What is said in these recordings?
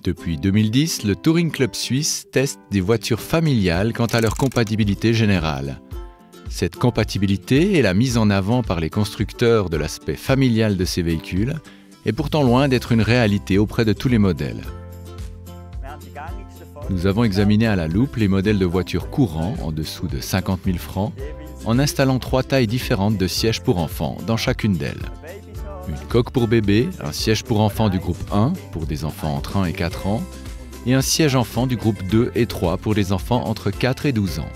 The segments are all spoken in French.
Depuis 2010, le Touring Club Suisse teste des voitures familiales quant à leur compatibilité générale. Cette compatibilité et la mise en avant par les constructeurs de l'aspect familial de ces véhicules est pourtant loin d'être une réalité auprès de tous les modèles. Nous avons examiné à la loupe les modèles de voitures courants en dessous de 50 000 francs en installant 3 tailles différentes de sièges pour enfants dans chacune d'elles. Une coque pour bébé, un siège pour enfants du groupe 1 pour des enfants entre 1 et 4 ans et un siège enfant du groupe 2 et 3 pour les enfants entre 4 et 12 ans.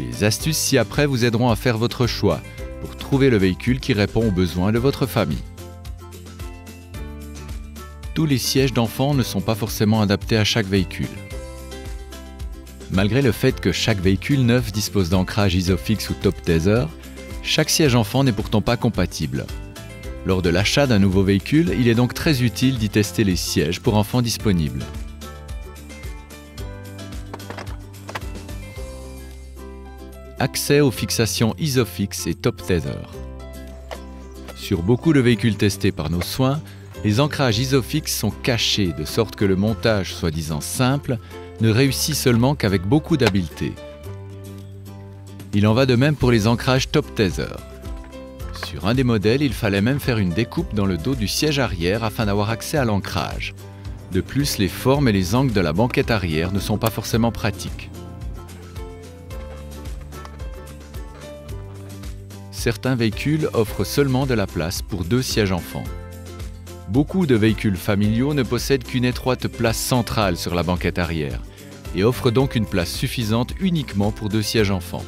Les astuces ci-après vous aideront à faire votre choix pour trouver le véhicule qui répond aux besoins de votre famille. Tous les sièges d'enfants ne sont pas forcément adaptés à chaque véhicule. Malgré le fait que chaque véhicule neuf dispose d'ancrage Isofix ou Top Tether, chaque siège enfant n'est pourtant pas compatible. Lors de l'achat d'un nouveau véhicule, il est donc très utile d'y tester les sièges pour enfants disponibles. Accès aux fixations Isofix et Top Tether. Sur beaucoup de véhicules testés par nos soins, les ancrages Isofix sont cachés de sorte que le montage soi-disant simple ne réussit seulement qu'avec beaucoup d'habileté. Il en va de même pour les ancrages Top Tether. Sur un des modèles, il fallait même faire une découpe dans le dos du siège arrière afin d'avoir accès à l'ancrage. De plus, les formes et les angles de la banquette arrière ne sont pas forcément pratiques. Certains véhicules offrent seulement de la place pour 2 sièges enfants. Beaucoup de véhicules familiaux ne possèdent qu'une étroite place centrale sur la banquette arrière et offrent donc une place suffisante uniquement pour 2 sièges enfants.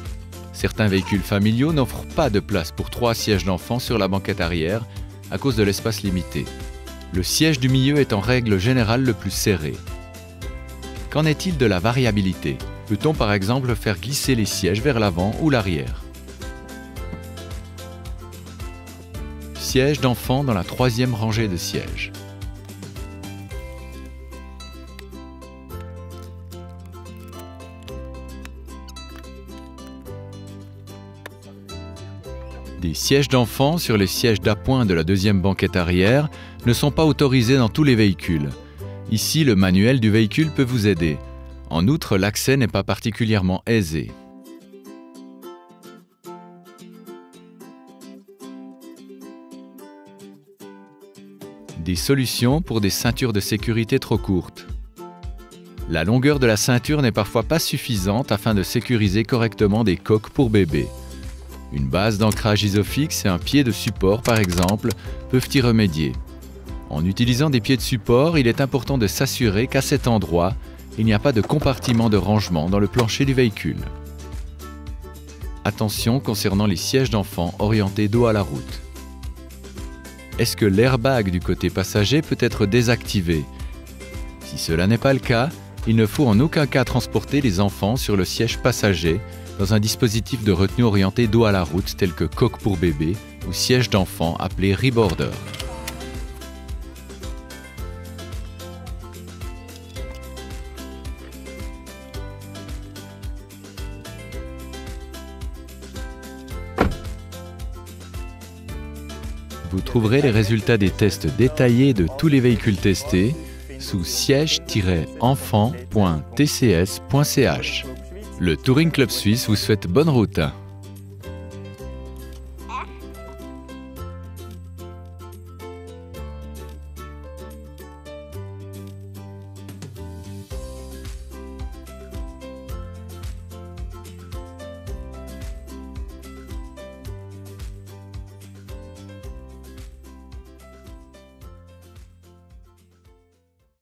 Certains véhicules familiaux n'offrent pas de place pour 3 sièges d'enfants sur la banquette arrière à cause de l'espace limité. Le siège du milieu est en règle générale le plus serré. Qu'en est-il de la variabilité? Peut-on par exemple faire glisser les sièges vers l'avant ou l'arrière? Siège d'enfant dans la 3e rangée de sièges. Des sièges d'enfants sur les sièges d'appoint de la 2e banquette arrière ne sont pas autorisés dans tous les véhicules. Ici, le manuel du véhicule peut vous aider. En outre, l'accès n'est pas particulièrement aisé. Des solutions pour des ceintures de sécurité trop courtes. La longueur de la ceinture n'est parfois pas suffisante afin de sécuriser correctement des coques pour bébés. Une base d'ancrage Isofix et un pied de support, par exemple, peuvent y remédier. En utilisant des pieds de support, il est important de s'assurer qu'à cet endroit, il n'y a pas de compartiment de rangement dans le plancher du véhicule. Attention concernant les sièges d'enfants orientés dos à la route. Est-ce que l'airbag du côté passager peut être désactivé? Si cela n'est pas le cas, il ne faut en aucun cas transporter les enfants sur le siège passager dans un dispositif de retenue orienté dos à la route tel que coque pour bébé ou siège d'enfant appelé reborder. Vous trouverez les résultats des tests détaillés de tous les véhicules testés sous siège-enfant.tcs.ch. Le Touring Club Suisse vous souhaite bonne route.